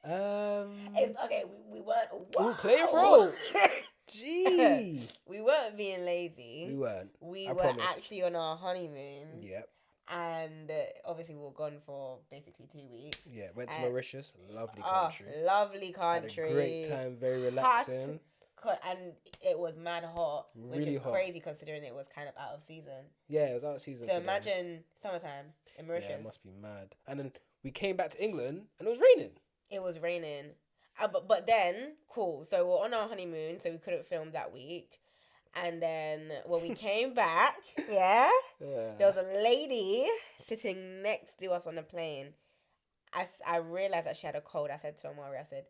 It's okay. We weren't. Ooh, clear your Wow. throat. Gee. We weren't being lazy. We weren't. We I were promise. actually on our honeymoon. Yep. And obviously we were gone for basically 2 weeks. Yeah, went to Mauritius. Lovely country. Lovely country. Had a great time. Very relaxing. And it was mad hot, which Really is hot. crazy considering it was kind of out of season. Yeah, it was out of season. So imagine summertime in Mauritius. Yeah, it must be mad. And then we came back to England and it was raining. It was raining. But then, cool. So we're on our honeymoon, so we couldn't film that week. And then when we came back, there was a lady sitting next to us on the plane. I realized that she had a cold. I said to Amari, I said,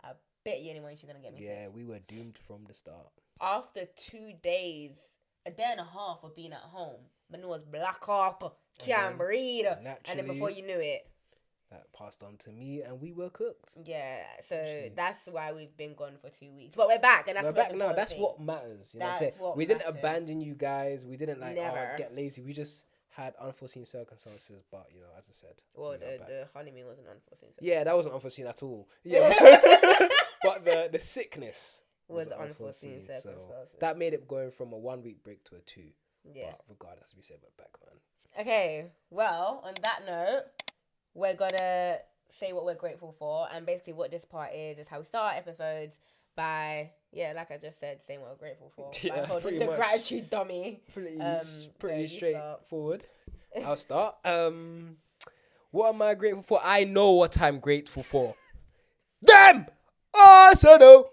I bet you anyone she's going to get me sick. Yeah, we were doomed from the start. After 2 days, a day and a half of being at home, Manu was black up, can't breathe. And then before you knew it, that passed on to me and we were cooked. Yeah, so that's why we've been gone for 2 weeks. But we're back, and that's we're back now. That's what matters. You know what I'm saying? We didn't abandon you guys. We didn't get lazy. We just had unforeseen circumstances. But you know, as I said, well, the honeymoon wasn't unforeseen. Yeah, that wasn't unforeseen at all. Yeah, but the sickness was unforeseen. So that made it going from a 1 week break to a 2. Yeah. But regardless, we said we're back, man. Okay. Well, on that note, we're gonna say what we're grateful for, and basically what this part is how we start episodes by, like I just said, saying what we're grateful for. Yeah, pretty much. Gratitude dummy. Pretty straightforward. I'll start. What am I grateful for? I know what I'm grateful for. Them! Arsenal!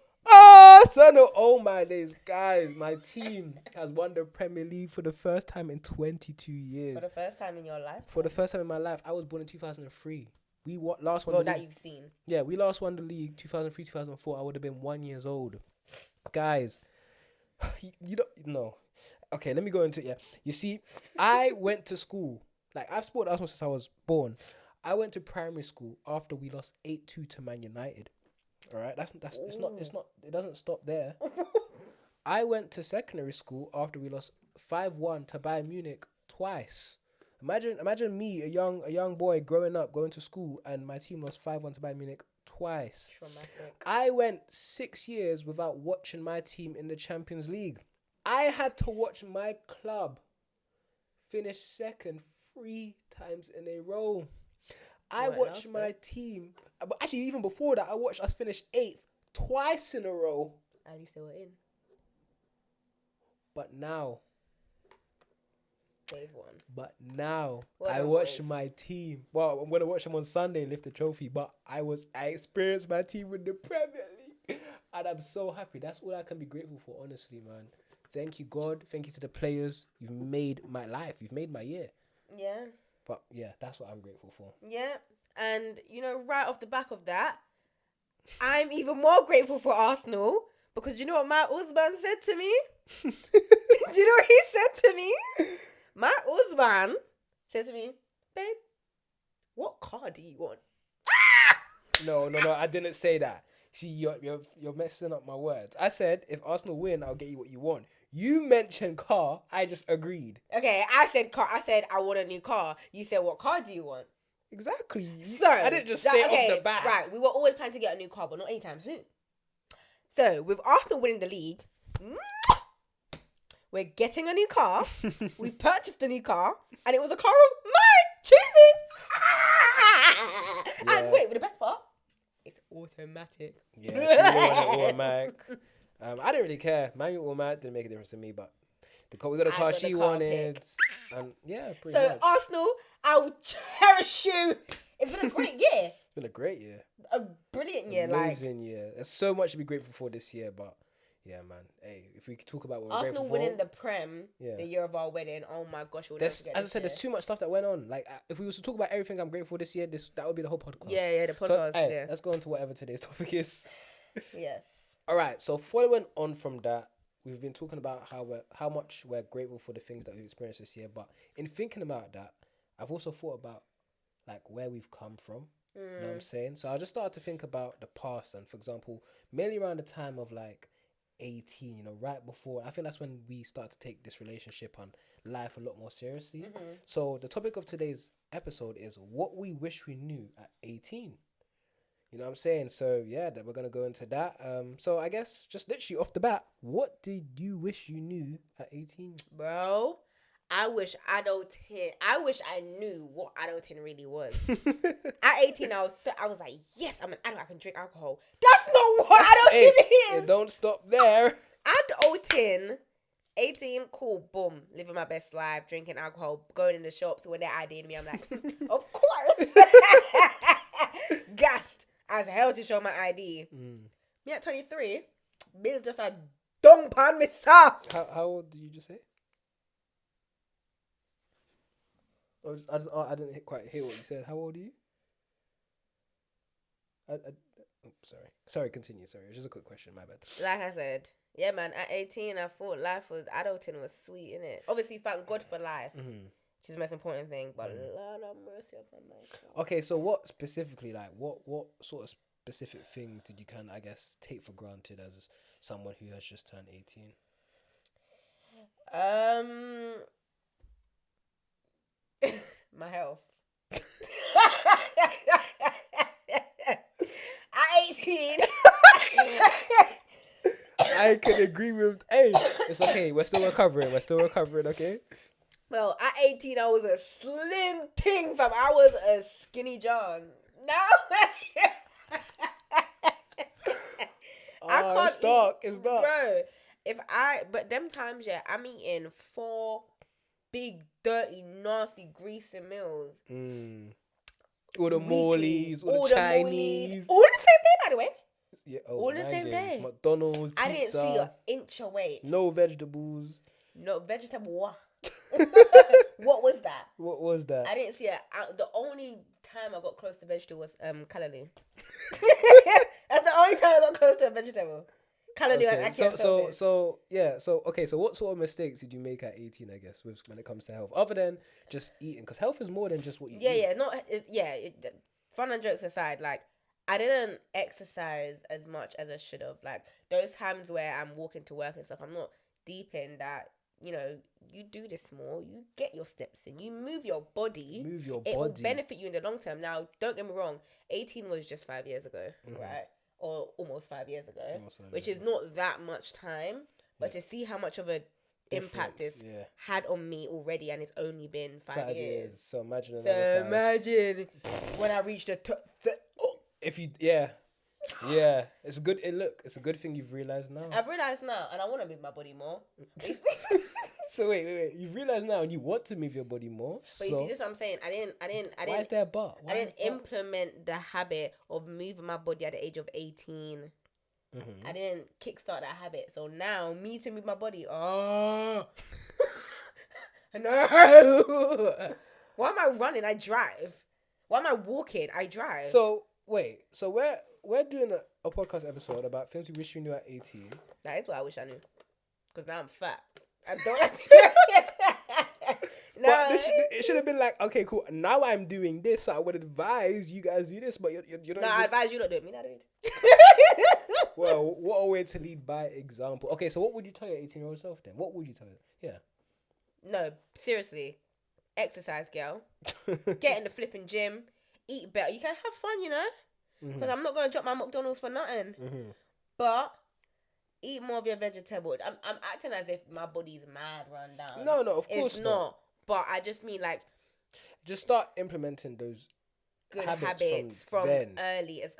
Oh my days, guys, my team has won the Premier League for the first time in 22 years. For the first time in your life? For the first time in my life. I was born in 2003. We last won the league. That you've seen. Yeah, we last won the league 2003, 2004. I would have been 1 year old. Guys, you don't know. Okay, let me go into it. Yeah, you see, I went to school. Like, I've supported Arsenal since I was born. I went to primary school after we lost 8-2 to Man United. All right, it's not. It doesn't stop there. I went to secondary school after we lost 5-1 to Bayern Munich twice. Imagine me, a young boy growing up, going to school, and my team lost 5-1 to Bayern Munich twice. Traumatic. I went 6 years without watching my team in the Champions League. I had to watch my club finish second 3 times in a row. I watched my team, but actually even before that, I watched us finish 8th twice in a row. At least they were in. But now, they've won. But now, I watched my team. Well, I'm gonna watch them on Sunday and lift the trophy. But I experienced my team with the Premier League, and I'm so happy. That's all I can be grateful for, honestly, man. Thank you, God. Thank you to the players. You've made my life. You've made my year. Yeah. But yeah, that's what I'm grateful for. Yeah, and right off the back of that, I'm even more grateful for Arsenal because you know what Matt Usman said to me? Do you know what he said to me? Matt Usman said to me, babe, what car do you want? No, I didn't say that. See, you're messing up my words. I said, if Arsenal win, I'll get you what you want. You mentioned car. I just agreed. Okay, I said car. I said I want a new car. You said, what car do you want? Exactly. So I didn't just say off the bat. Right, we were always planning to get a new car, but not anytime soon. So with Arsenal winning the league, we're getting a new car. We purchased a new car, and it was a car of my choosing. Yeah. And wait, with the best part, it's automatic. Yeah, she really wanted automatic. I didn't really care. Manual automatic didn't make a difference to me, but we got a car she wanted. And yeah, pretty much. So Arsenal, I will cherish you. It's been a great year. It's been a great year. A brilliant year. Amazing year. There's so much to be grateful for this year, but yeah, man. Hey, if we could talk about what we're Arsenal grateful for. winning the Prem, the year of our wedding. Oh my gosh, as I said, there's too much stuff that went on. Like, if we was to talk about everything I'm grateful for this year, that would be the whole podcast. Yeah, the podcast. So, let's go on to whatever today's topic is. Yes. All right. So following on from that, we've been talking about how much we're grateful for the things that we've experienced this year. But in thinking about that, I've also thought about like where we've come from. You know what I'm saying? So I just started to think about the past, and for example, mainly around the time of like 18, right before, I think that's when we start to take this relationship and life a lot more seriously. So the topic of today's episode is what we wish we knew at 18. You know what I'm saying? So yeah, that we're gonna go into that. So I guess just literally off the bat, what did you wish you knew at 18? Bro, I wish I knew what adulting really was. At 18, I was like, yes, I'm an adult. I can drink alcohol. That's not what adulting is. Don't stop there. Adulting, 18, cool, boom, living my best life, drinking alcohol, going in the shops when they're IDing me. I'm like, of course. Gassed as hell to show my ID. Me at 23, Bill's just a dung pan me, sir. How old did you just say? I didn't quite hear what you said. How old are you? Sorry, continue. Sorry, it was just a quick question. My bad. Like I said, yeah, man. At 18, I thought adulting was sweet, innit? Obviously, thank God for life, which is the most important thing. But Lord have mercy upon my soul. Okay, so what specifically, like, what sort of specific things did you kind of, I guess, take for granted as someone who has just turned 18? My health. At 18. I can agree with. Hey, it's okay. We're still recovering. Okay. Well, at 18, I was a slim thing, fam. I was a skinny John. Now, I can't it's dark. eat, It's dark, bro. But them times, yeah, I'm eating 4 big, dirty, nasty, greasy meals. All the Morleys, all the Chinese. All the same day, by the way. Yeah, all the same day. McDonald's, pizza. I didn't see an inch away. No vegetables. No vegetable. What was that? What was that? I didn't see it. The only time I got close to vegetable was calaloo. That's the only time I got close to a vegetable. Calaloo and ackee. So what sort of mistakes did you make at 18, I guess, when it comes to health, other than just eating? Because health is more than just what you eat. Fun and jokes aside, like, I didn't exercise as much as I should have. Like, those times where I'm walking to work and stuff, I'm not deep in that. You know, you do this more, you get your steps in, you move your body. It will benefit you in the long term. Now, don't get me wrong, 18 was just 5 years ago, right? Or almost 5 years ago, which is not that much time. But to see how much of a impact it's had on me already, and it's only been 5 years. So imagine when I reached it's good. It's a good thing you've realized now. I've realized now, and I want to move my body more. So wait. You've realized now, and you want to move your body more. But you see, this is what I'm saying. I didn't. Why is there a but? I didn't implement the habit of moving my body at the age of 18. I didn't kickstart that habit. So now, me to move my body. Oh no! Why am I running? I drive. Why am I walking? I drive. So wait. So we're doing a podcast episode about things we wish we knew at 18. That is what I wish I knew. Because now I'm fat. I don't like But it should have been like, okay, cool. Now I'm doing this, so I would advise you guys do this. But you don't. No, I advise you not do it. Me not do it. Well, what a way to lead by example. Okay, so what would you tell your 18-year-old self then? What would you tell her? Yeah. No, seriously. Exercise, girl. Get in the flipping gym. Eat better. You can have fun, you know? Because I'm not going to drop my McDonald's for nothing. But eat more of your vegetable. I'm acting as if my body's mad run down. No, of course it's not. But I just mean, like, just start implementing those good habits from early as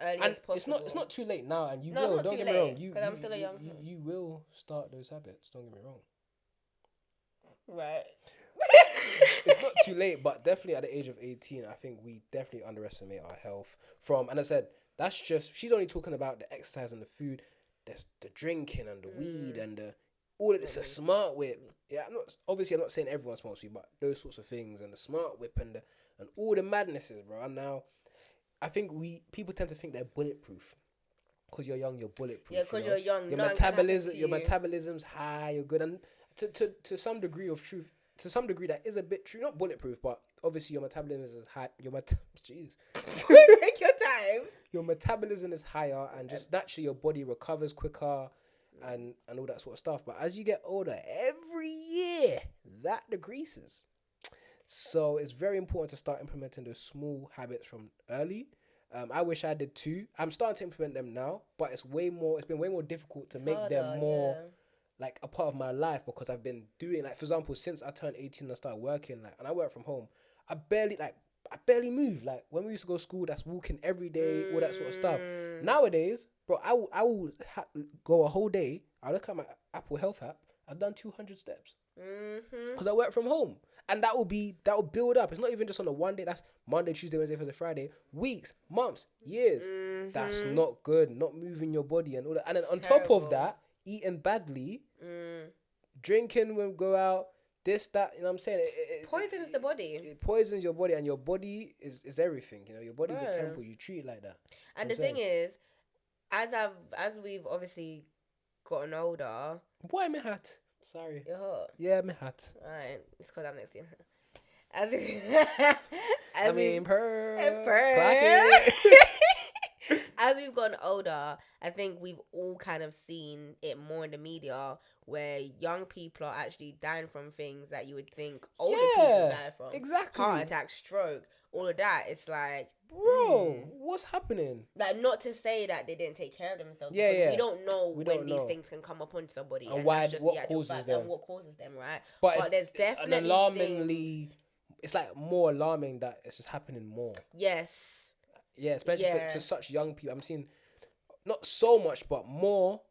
possible. It's not too late now, and you will. Don't get me wrong. Because I'm still a young. You will start those habits. Don't get me wrong. Right. It's not too late, but definitely at the age of 18, I think we definitely underestimate our health. And I said, that's just, she's only talking about the exercise and the food. There's the drinking and the weed and all of this, a smart whip. Yeah, I'm not saying everyone smokes weed, but those sorts of things and the smart whip and all the madnesses, bro. And now, I think people tend to think they're bulletproof. Because you're young, you're bulletproof. Yeah, because you're young. Your metabolism's high, you're good. And to some degree of truth, to some degree that is a bit true, not bulletproof, but obviously your metabolism is high. Jeez. Take your time. Your metabolism is higher, and just naturally your body recovers quicker, and all that sort of stuff. But as you get older, every year that decreases. So it's very important to start implementing those small habits from early. I wish I did too. I'm starting to implement them now, but it's way more. It's been way more difficult to It's make them harder, more yeah. like a part of my life because I've been doing like, for example, since I turned 18 and I started working, like, and I work from home. I barely like I barely move. Like when we used to go to school, that's walking every day, all that sort of stuff. Mm. Nowadays, bro, I will go a whole day. I look at my Apple Health app. I've done 200 steps Mm-hmm. because I work from home, and that will build up. It's not even just on a one day. That's Monday, Tuesday, Wednesday, Thursday, Friday. Weeks, months, years. That's Mm-hmm. not good. Not moving your body and all that. And then It's on top of terrible. that, eating badly, Mm. drinking when we go out, this, that, you know what I'm saying? Poisons the body. It poisons your body, and your body is everything. You know, your body's a Bro. temple. You treat it like that. And You the know what thing is, as we've obviously gotten older, Why my hat? Sorry. you're hot. Yeah, my hat. Alright, it's because I'm next to you. As we, I mean, per. clock it. As we've gotten older, I think we've all kind of seen it more in the media where young people are actually dying from things that you would think older people die from. Exactly. Heart attack, stroke, all of that. It's like, bro, what's happening? like, not to say that they didn't take care of themselves. Yeah, because yeah. we don't know We when don't these know. things can come upon somebody And and why- that's just what the actual causes fact them. and what causes them, right? But But it's there's definitely an alarmingly. It's like more alarming that it's just happening more. Yes. Yeah, especially Yeah. to such young people. I'm seeing not so much, but more.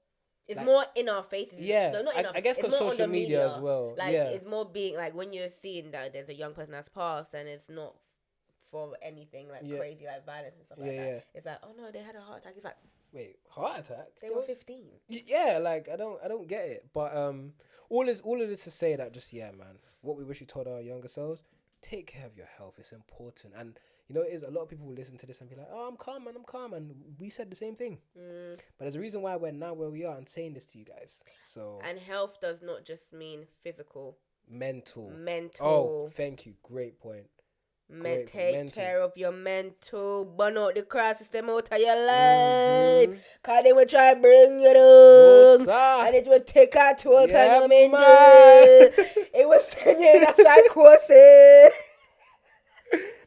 It's Like, more in our faces. Yeah, No, not in our I guess it's because more on social the media as well. Like, Yeah, it's more being like when you're seeing that there's a young person that's passed and it's not for anything like Yeah. crazy, like violence and stuff like Yeah, that. yeah. It's like, oh no, they had a heart attack. It's like, wait, heart attack? they were 15. Yeah, like I don't get it. But all of this to say that just, yeah, man, what we wish we told our younger selves: take care of your health. It's important. And you know, it is a lot of people will listen to this and be like, oh, I'm calm, man, I'm calm, and we said the same thing. But there's a reason why we're now where we are and saying this to you guys. So And health does not just mean physical. mental. Mental. Oh, thank you. Great point. Take mental. care of your mental. Burn out the cross system out of your life. Cause they will try to bring you down. And it will take a toll on your mental. It will send you in a psychosis.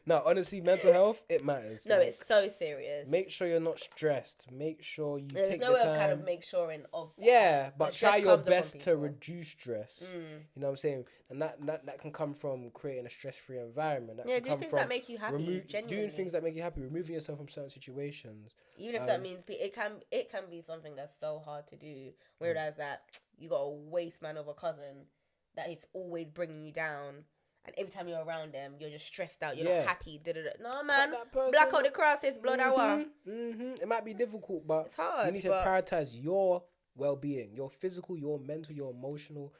No, honestly, mental health, it matters. No, Like, it's so serious. make sure you're not stressed. Make sure you There's take no the way time. of kind of make sure of that. Yeah, but The stress try your comes upon best to people. reduce stress. You know what I'm saying? And that can come from creating a stress-free environment. That Yeah, can do come things from that make you happy. Genuinely. doing things that make you happy, removing yourself from certain situations. Even if that means it can be something that's so hard to do. Whereas that you got a waste man of a cousin that is always bringing you down, and every time you're around them, you're just stressed out. You're not happy. No, man. that person. Black out the crosses, blood hour. It might be difficult, but It's hard. you need to prioritize your well-being, your physical, your mental, your emotional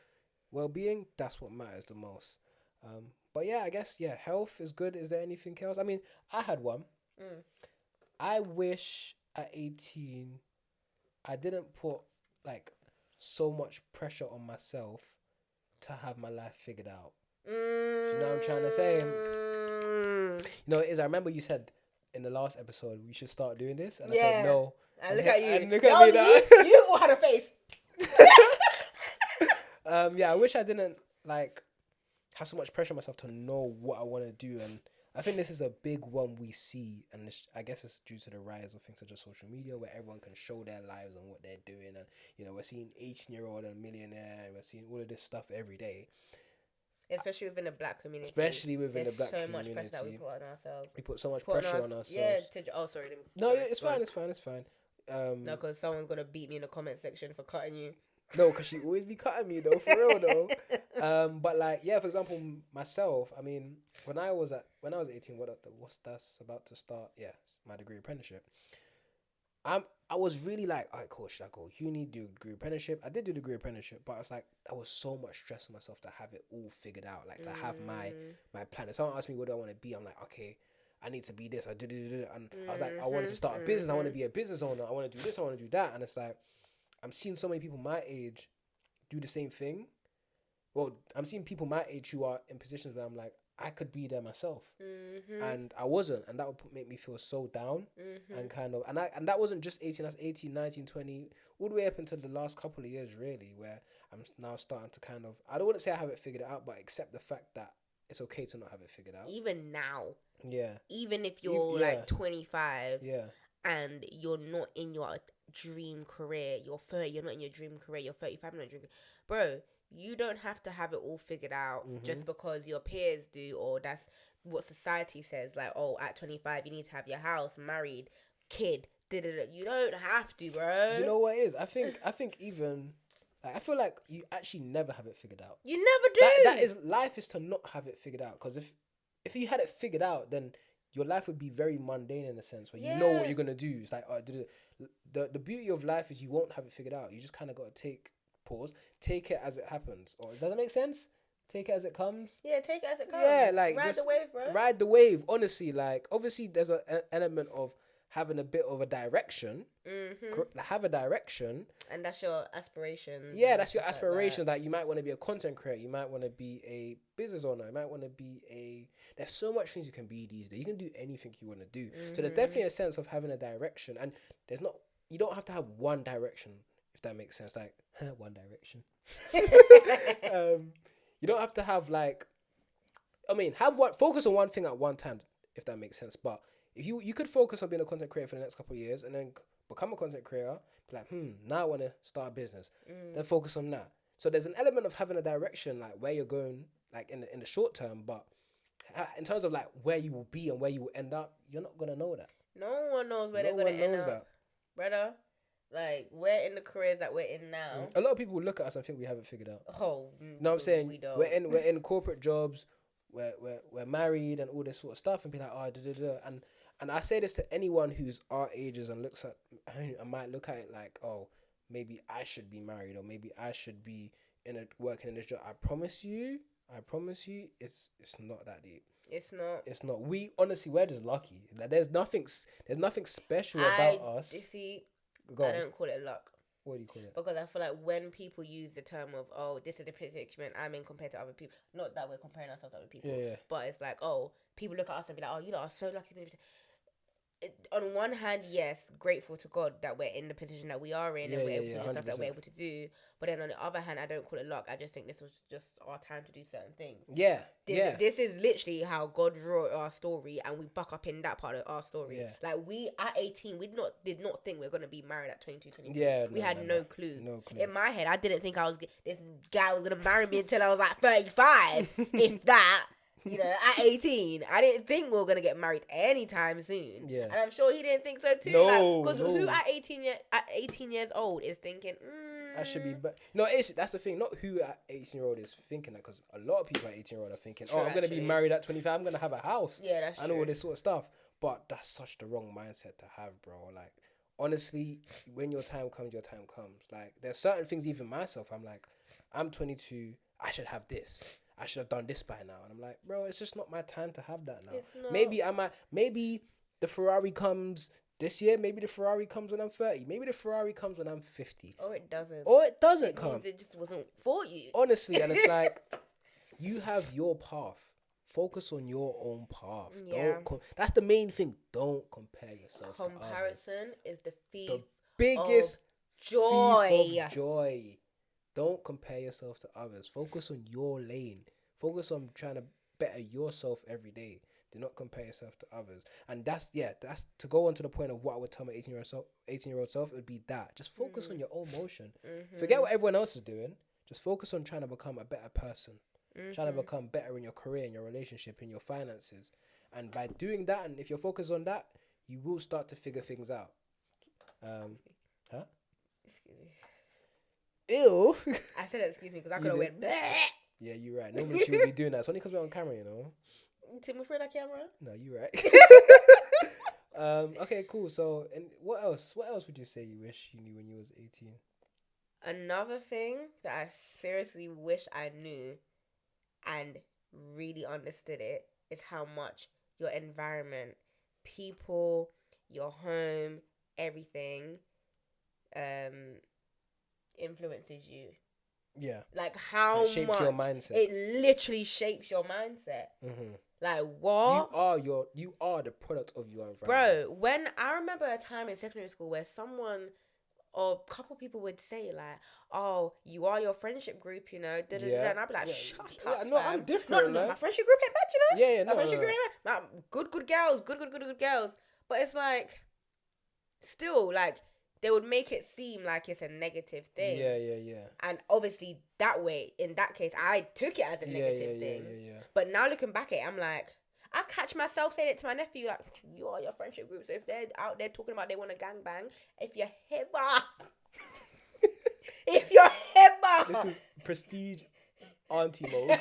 well-being. That's what matters the most. But yeah, I guess health is good. Is there anything else? I mean, I had one. I wish at 18 I didn't put like so much pressure on myself to have my life figured out. Do you know what I'm trying to say? You know, it is. I remember you said in the last episode we should start doing this, and I said no. And look at you. And look at me now. You all had a face. Yeah, I wish I didn't like have so much pressure on myself to know what I want to do, and I think this is a big one we see, and I guess it's due to the rise of things such as social media, where everyone can show their lives and what they're doing, and you know, we're seeing 18-year-old and millionaire, and we're seeing all of this stuff every day. Especially within the black community. There's so much pressure community. that we put on ourselves. We put so much pressure on ourselves. Yeah. Sorry. No, it's fine. It's fine. No, because someone's gonna beat me in the comment section for cutting you. No, because she always be cutting me though, for real though. But like, yeah, for example, myself. I mean, when I was 18, what's that's about to start? Yeah, my degree apprenticeship. I was really like, all right, cool, should I go uni, do degree apprenticeship? I did do degree apprenticeship, but I was like, I was so much stress on myself to have it all figured out, like to have my plan. If someone asked me what do I want to be, I'm like, okay, I need to be this. I do, and I was like, I wanted to start a business. I want to be a business owner. I want to do this. I want to do that. And it's like, I'm seeing so many people my age do the same thing. Well, I'm seeing people my age who are in positions where I'm like, I could be there myself, and I wasn't, and that would make me feel so down, and kind of, and that wasn't just 18. That's 18, 19, 20, all the way up until the last couple of years, really, where I'm now starting to kind of, I don't want to say I have it figured out, but accept the fact that it's okay to not have it figured out. Even now. Yeah. Even if you're like 25 and you're not in your dream career, you're 30, you're not in your dream career, you're 35, not in your dream career. Bro, you don't have to have it all figured out just because your peers do, or that's what society says. Like, oh, at 25, you need to have your house, married, kid. You don't have to, bro. Do you know what it is? I think even... I feel like you actually never have it figured out. You never do. That is, life is to not have it figured out. Because if you had it figured out, then your life would be very mundane in a sense, where you know what you're gonna do. It's like, the beauty of life is you won't have it figured out. You just kind of got to take it as it happens. Or does that make sense? Take it as it comes. Yeah, take it as it comes. Yeah, like ride the wave, bro. Ride the wave. Honestly, like obviously there's an element of having a bit of a direction. Have a direction. And that's your aspiration. Yeah, that's your aspiration. Like you might want to be a content creator. You might want to be a business owner. You might want to be there's so much things you can be these days. You can do anything you want to do. So there's definitely a sense of having a direction. And you don't have to have one direction, if that makes sense. Like, one direction. You don't have to have focus on one thing at one time, if that makes sense. But if you could focus on being a content creator for the next couple of years and then become a content creator, be like, now I want to start a business. Then focus on that. So there's an element of having a direction, like where you're going, like in the short term, but in terms of like where you will be and where you will end up, you're not gonna know that. No one knows where they're gonna end up, brother. Like, we're in the careers that we're in now. A lot of people look at us and think we have it figured out. Oh, you know what I'm saying? We don't. We're in corporate jobs. We're married and all this sort of stuff, and be like, and I say this to anyone who's our ages and might look at it like, oh, maybe I should be married, or maybe I should be working in this job. I promise you, it's not that deep. It's not. We're just lucky. Like, there's nothing special about us. You see, I don't call it luck. What do you call it? Because I feel like when people use the term of, oh, this is the predicament I'm in compared to other people, not that we're comparing ourselves to other people, but it's like, oh, people look at us and be like, oh, you lot are so lucky. On one hand, yes, grateful to God that we're in the position that we are in and we're able to do stuff that we're able to do. But then on the other hand, I don't call it luck. I just think this was just our time to do certain things. Yeah. This is literally how God wrote our story, and we buck up in that part of our story. Yeah. Like, we, at 18, we did not think we were going to be married at 22, 23. Yeah, we had no clue. No clue. In my head, I didn't think this guy was going to marry me until I was like 35, if that. You know, at 18, I didn't think we were going to get married anytime soon. Yeah. And I'm sure he didn't think so too. No. Because who at 18 years old is thinking, I should be... No, that's the thing. Not who at 18-year-old is thinking that. Because a lot of people at 18-year-old are thinking, I'm going to be married at 25. I'm going to have a house. Yeah, that's true. And all this sort of stuff. But that's such the wrong mindset to have, bro. Like, honestly, when your time comes, your time comes. Like, there's certain things, even myself, I'm like, I'm 22. I should have this. I should have done this by now. And I'm like, bro, it's just not my time to have that now. Maybe the Ferrari comes this year. Maybe the Ferrari comes when I'm 30. Maybe the Ferrari comes when I'm 50. Or it doesn't. Or it doesn't come. It just wasn't for you. Honestly, and it's like, you have your path. Focus on your own path. Yeah. That's the main thing. Don't compare yourself to others. Comparison is the thief the biggest of joy. Thief of joy. Don't compare yourself to others. Focus on your lane. Focus on trying to better yourself every day. Do not compare yourself to others. And that's to go on to the point of what I would tell my 18-year-old self, it would be that. Just focus on your own motion. Forget what everyone else is doing. Just focus on trying to become a better person. Trying to become better in your career, in your relationship, in your finances. And by doing that, and if you're focused on that, you will start to figure things out. Excuse me. Ew. I said excuse me because I could have went bleh. Yeah, you're right. Normally she would be doing that. It's only because we're on camera, you know. Tim, afraid of camera? No, you're right. Okay, cool. So, and what else? What else would you say you wish you knew when you was 18? Another thing that I seriously wish I knew and really understood it is how much your environment, people, your home, everything, influences you. Yeah. Like how it shapes much your mindset. It literally shapes your mindset. Like what? You are the product of your environment. Bro, when I remember a time in secondary school where someone or a couple people would say like, "Oh, you are your friendship group, you know." Da, da, da, da. Yeah. And I'd be like, Yeah. "Shut Yeah, up, no, fam. I'm different, No, like. my friendship group ain't bad, you know. Yeah, My no, friendship no, group no. ain't bad. Good girls, good girls." But it's like, still, like, they would make it seem like it's a negative thing. Yeah. And obviously, that way, in that case, I took it as a negative thing. Yeah. But now looking back at it, I'm like, I catch myself saying it to my nephew, like, you are your friendship group. So if they're out there talking about they want to gangbang, if you're This is prestige auntie mode.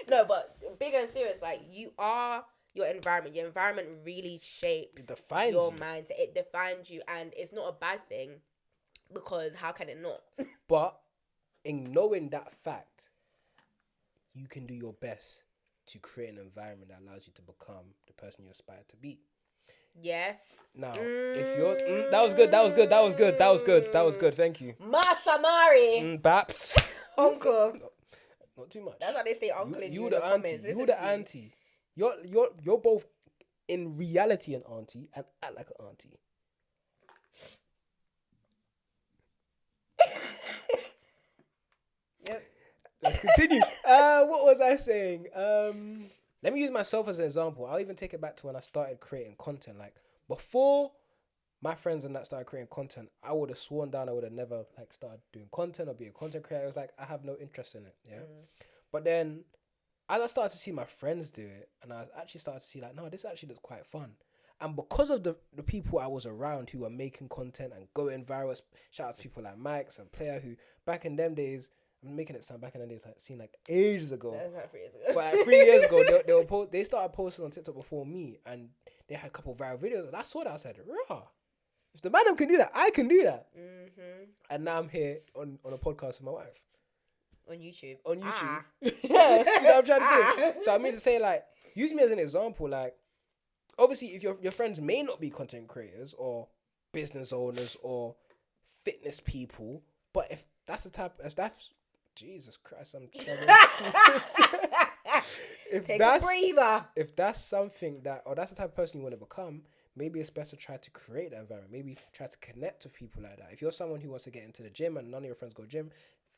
No, but big and serious, like, you are your environment. Your environment really shapes It defines your you. mindset. It defines you, and it's not a bad thing, because how can it not? But in knowing that fact, you can do your best to create an environment that allows you to become the person you aspire to be. Yes. Now, if you're that was good. Thank you. Masamari. Baps. Uncle. Not too much. That's why they say uncle in You the the auntie. comments. You Listen the to you. auntie. You're both in reality an auntie and act like an auntie. Yep. Let's continue. What was I saying? Let me use myself as an example. I'll even take it back to when I started creating content. Like, before my friends and that started creating content, I would have sworn down I would have never like started doing content or be a content creator. I was like, I have no interest in it. Yeah. But then as I started to see my friends do it, and I actually started to see like, no, this actually looks quite fun. And because of the people I was around who were making content and going viral, shout out to people like Mike's and Player, who back in them days, I'm making it sound back in the days like seemed like ages ago. That was like 3 years ago. But like 3 years ago, they started posting on TikTok before me, and they had a couple of viral videos. And I saw that, I said, rah, if the madam can do that, I can do that. Mm-hmm. And now I'm here on a podcast with my wife. On YouTube. Yeah, see what I'm trying to say? So I mean to say, like, use me as an example. Like, obviously, if your friends may not be content creators or business owners or fitness people, but if that's Jesus Christ, I'm struggling. Take a breather. If that's something or that's the type of person you want to become, maybe it's best to try to create that environment. Maybe try to connect with people like that. If you're someone who wants to get into the gym and none of your friends go gym,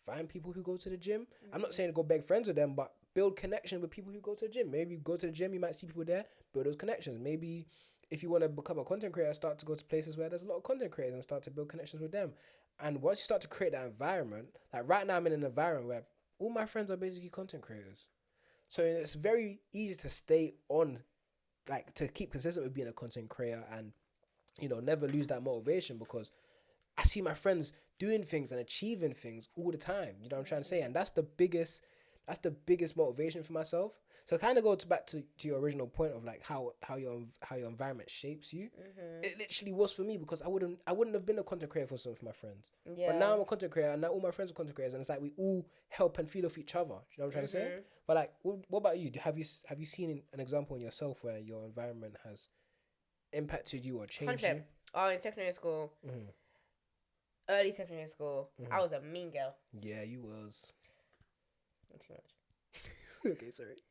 find people who go to the gym. Mm-hmm. I'm not saying to go beg friends with them, but build connection with people who go to the gym. Maybe go to the gym, you might see people there, build those connections. Maybe if you want to become a content creator, start to go to places where there's a lot of content creators and start to build connections with them. And once you start to create that environment, like right now I'm in an environment where all my friends are basically content creators. So it's very easy to stay on, like to keep consistent with being a content creator and, you know, never lose that motivation, because I see my friends doing things and achieving things all the time. You know what I'm trying to say? And that's the biggest motivation for myself. So it kind of goes back to your original point of like how your environment shapes you. Mm-hmm. It literally was for me, because I wouldn't have been a content creator for some of my friends. Yeah. But now I'm a content creator, and now all my friends are content creators, and it's like we all help and feed off each other. You know what I'm trying to say? But like, what about you? Have you seen an example in yourself where your environment has impacted you or changed you? Oh, in secondary school. Mm-hmm. Early secondary school, I was a mean girl. Yeah, you was. Not too much. Okay, sorry.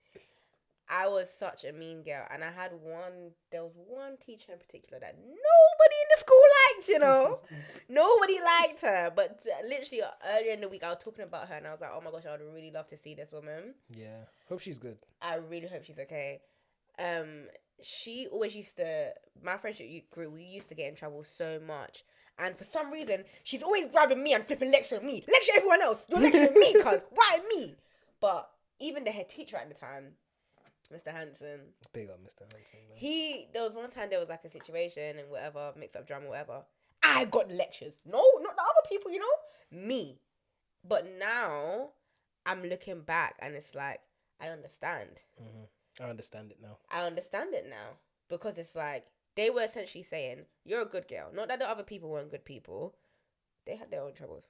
I was such a mean girl, and there was one teacher in particular that nobody in the school liked, you know? Nobody liked her, but literally earlier in the week, I was talking about her, and I was like, oh my gosh, I would really love to see this woman. Yeah, hope she's good. I really hope she's okay. She always used to, my friendship group, we used to get in trouble so much. And for some reason, she's always grabbing me and flipping lecturing me. Lecture everyone else. You're lecturing me, cuz. Why me? But even the head teacher at the time, Mr. Hansen. Big up Mr. Hansen, man. There was one time there was like a situation and whatever, mixed up drama, whatever. I got the lectures. No, not the other people, you know? Me. But now, I'm looking back and it's like, I understand. Mm-hmm. I understand it now. Because it's like, they were essentially saying, you're a good girl. Not that the other people weren't good people. They had their own troubles.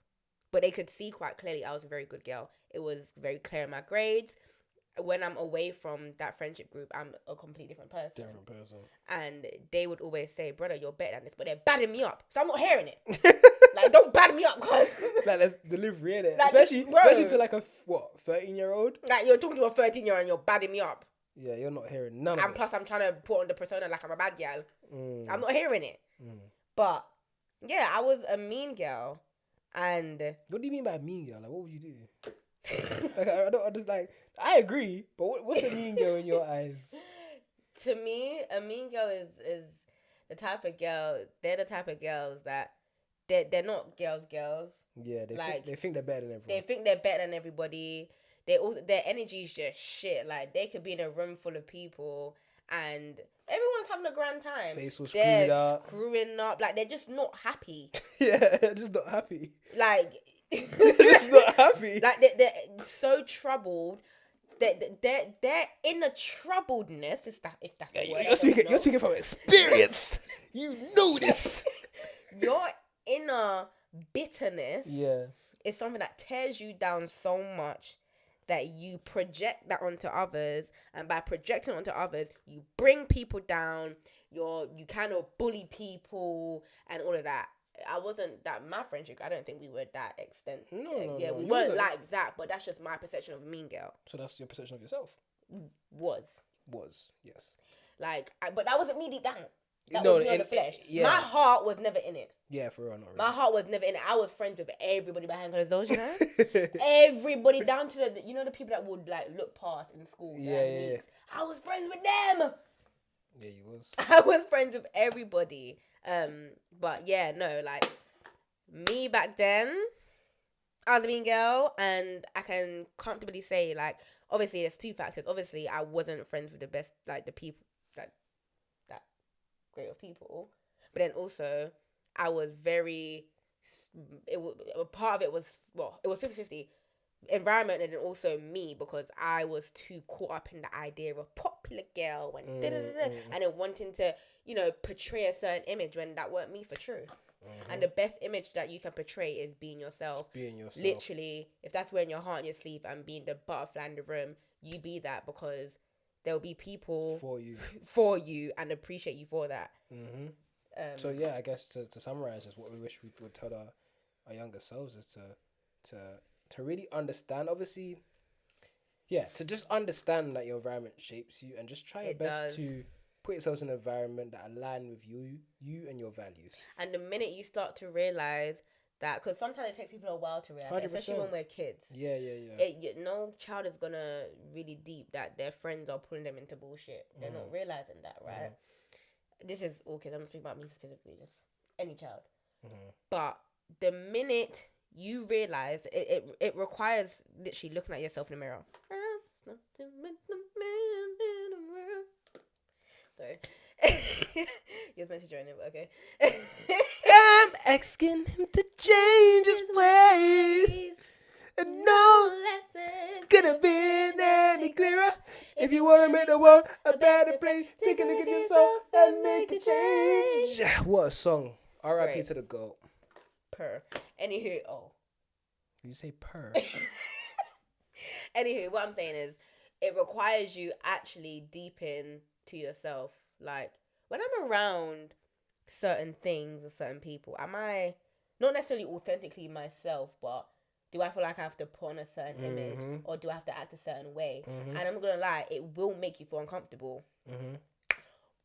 But they could see quite clearly I was a very good girl. It was very clear in my grades. When I'm away from that friendship group, I'm a completely different person. And they would always say, brother, you're better than this. But they're badding me up. So I'm not hearing it. Like, don't bad me up, cuz. Like, that's delivery, innit? Like, especially to like a, 13-year-old? Like, you're talking to a 13-year-old and you're badding me up. Yeah, you're not hearing none of it. And plus, I'm trying to put on the persona like I'm a bad girl. I'm not hearing it. But Yeah, I was a mean girl, and What do you mean by mean girl? Like, what would you do? Like, I don't understand. Like, I agree, but what's a mean girl in your eyes? to me, a mean girl is the type of girl. They're the type of girls that they're not girls. Yeah, Like they think they're better than they everyone. think they're better than everybody. They all their energy is just shit. Like they could be in a room full of people and everyone's having a grand time. Face was screwed They're up. screwing up. Like they're just not happy. Yeah, just not happy. Like Just not happy. like they're so troubled. They're in a troubledness. If that's the word. You're speaking from experience. You know this. Your inner bitterness. Yeah. Is something that tears you down so much that you project that onto others, and by projecting onto others, you bring people down. You kind of bully people and all of that. I wasn't that my friendship. I don't think we were that extent. No. We weren't like that. But that's just my perception of a mean girl. So that's your perception of yourself. Was Yes. like, but that wasn't me deep down. That No, was me on the flesh. yeah. My heart was never in it. Yeah, for real, not really. My heart was never in it. I was friends with everybody behind closed doors, you know? Everybody down to the the people that would like look past in school. Yeah. I was friends with them. Yeah, you was. I was friends with everybody. But yeah, no, like me back then, I was a mean girl, and I can comfortably say, like, obviously there's two factors. Obviously, I wasn't friends with the best, like the people that great of people, but then also I was very. Part of it was it was 50-50 environment and then also me, because I was too caught up in the idea of a popular girl and and then wanting to portray a certain image when that weren't me for true. And the best image that you can portray is being yourself. Being yourself. Literally, if that's wearing your heart on your sleeve and being the butterfly in the room, you be that, because there'll be people for you and appreciate you for that. So yeah, I guess to summarize, is what we wish we would tell our younger selves is to really understand. Obviously, yeah, to just understand that your environment shapes you, and just try your best to put yourselves in an environment that align with you and your values. And the minute you start to realize that, because sometimes it takes people a while to realize, 100%. especially when we're kids. Yeah. No child is gonna really deep that their friends are pulling them into bullshit. They're not realizing that, right? This is all kids. I'm speaking about me specifically, just any child. But the minute you realize it requires literally looking at yourself in the mirror. Sorry. You're meant to join it, but okay. I'm asking him to change his ways, and no lesson could have been any clearer. If you want to make the world a better place, take a look at yourself and make a change. What a song. R.I.P. to the GOAT. Purr. Anywho, You say purr? Anywho, what I'm saying is, it requires you actually deep in to yourself. Like, when I'm around certain things or certain people, am I not necessarily authentically myself, but do I feel like I have to put on a certain image, or do I have to act a certain way? And I'm not gonna lie, it will make you feel uncomfortable.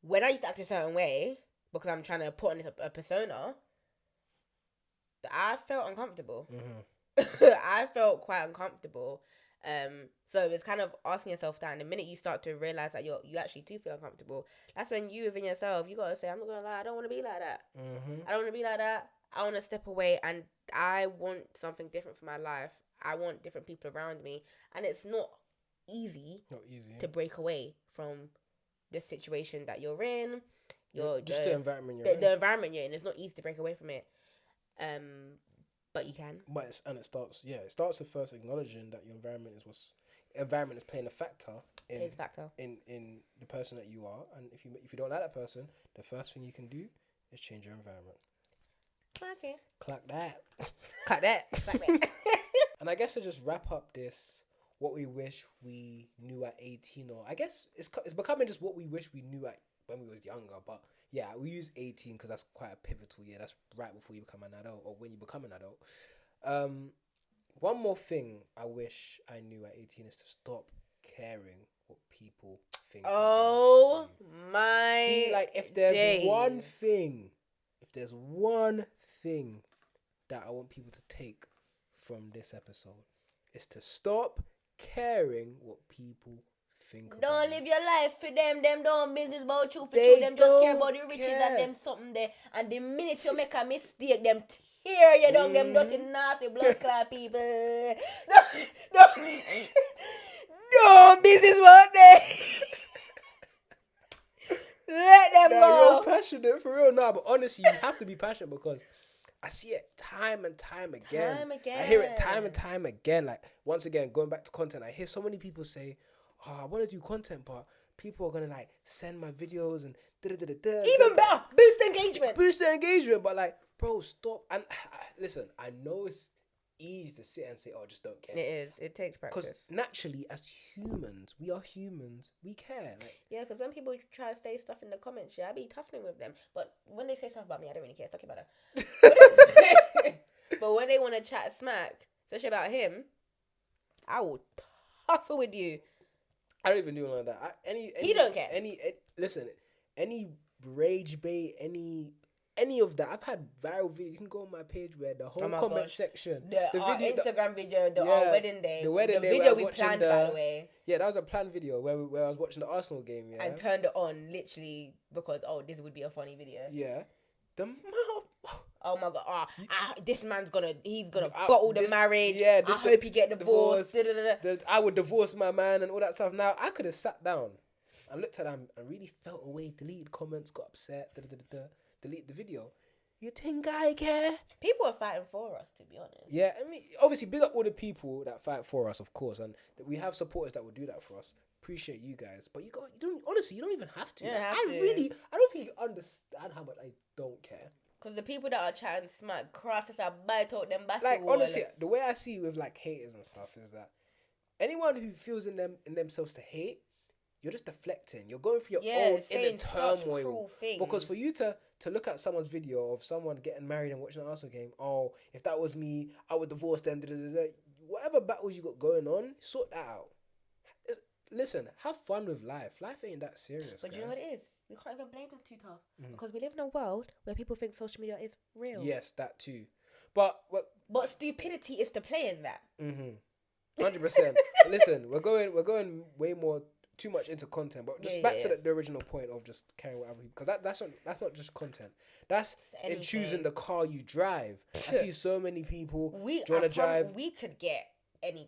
When I used to act a certain way because I'm trying to put on a persona, I felt uncomfortable. I felt quite uncomfortable. So it's kind of asking yourself that, and the minute you start to realize that you actually do feel uncomfortable, that's when you within yourself, you gotta say, I'm not gonna lie, I don't want to be like that. I don't want to be like that. I want to step away, and I want something different for my life. I want different people around me, and it's not easy to break away from the situation that you're in. The environment you're in. The environment you're in. It's not easy to break away from it. But you can. But it starts with first acknowledging that your environment is playing a factor in the person that you are, and if you don't like that person, the first thing you can do is change your environment. Okay. Clap that. Clap that. Clap that. And I guess to just wrap up this, what we wish we knew at 18, or I guess it's becoming just what we wish we knew at when we was younger, but yeah, we use 18 because that's quite a pivotal year. That's right before you become an adult, or when you become an adult. One more thing I wish I knew at 18 is to stop caring what people think. Oh my! See, like if there's one thing there's one thing that I want people to take from this episode, it's to stop caring what people think about Don't you. live your life for them. Them don't business about you. For They you, them just care don't about the riches care. and them something there. And the minute you make a mistake, them tear you down. Them dirty, nasty blood clot people. Don't business about them. Let them Nah, go. you're passionate for real. Nah, but honestly, you have to be passionate because I see it time and time again. I hear it time and time again. Like, once again, going back to content, I hear so many people say, oh, I want to do content, but people are going to, like, send my videos and da-da-da-da-da. Even better, boost engagement. Boost their engagement, but, like, bro, stop. And listen, I know it's easy to sit and say, oh, just don't care. It is. It takes practice. Because naturally, as humans, we are humans. We care. Like, yeah, because when people try to say stuff in the comments, I be tussling with them. But when they say stuff about me, I don't really care. It's okay about that. But when they want to chat smack, especially about him, I will tussle with you. I don't even do like that. He don't care. Listen, any rage bait, any of that. I've had viral videos. You can go on my page where the whole comment section, the video, Instagram video, our wedding day, the wedding day video we planned, by the way. Yeah, that was a planned video where I was watching the Arsenal game. Yeah, and turned it on literally because this would be a funny video. Yeah, oh my god! This man's he's gonna bottle the marriage. Yeah, I hope he get divorced. I would divorce my man and all that stuff. Now I could have sat down and looked at them and really felt away, deleted comments, got upset, delete the video. You think I care? People are fighting for us, to be honest. Yeah, I mean, obviously, big up all the people that fight for us, of course, and we have supporters that will do that for us. Appreciate you guys, but you don't even have to. I don't think you understand how much I don't care. Because the people that are chatting smack, crosses are bite out them battle like wall. Honestly, the way I see with like haters and stuff is that anyone who feels in themselves to hate, you're just deflecting. You're going through your own inner turmoil. Because for you to look at someone's video of someone getting married and watching an Arsenal game, oh, if that was me, I would divorce them. Whatever battles you got going on, sort that out. Listen, have fun with life. Life ain't that serious. But guys, you know what it is? We can't even blame them too tough. Because we live in a world where people think social media is real. Yes, that too. But stupidity is to play in that. 100%. Listen, we're going way more too much into content, but just back to the original point of just caring whatever, because that's not just content. That's in choosing the car you drive. I see so many people drive. We could get any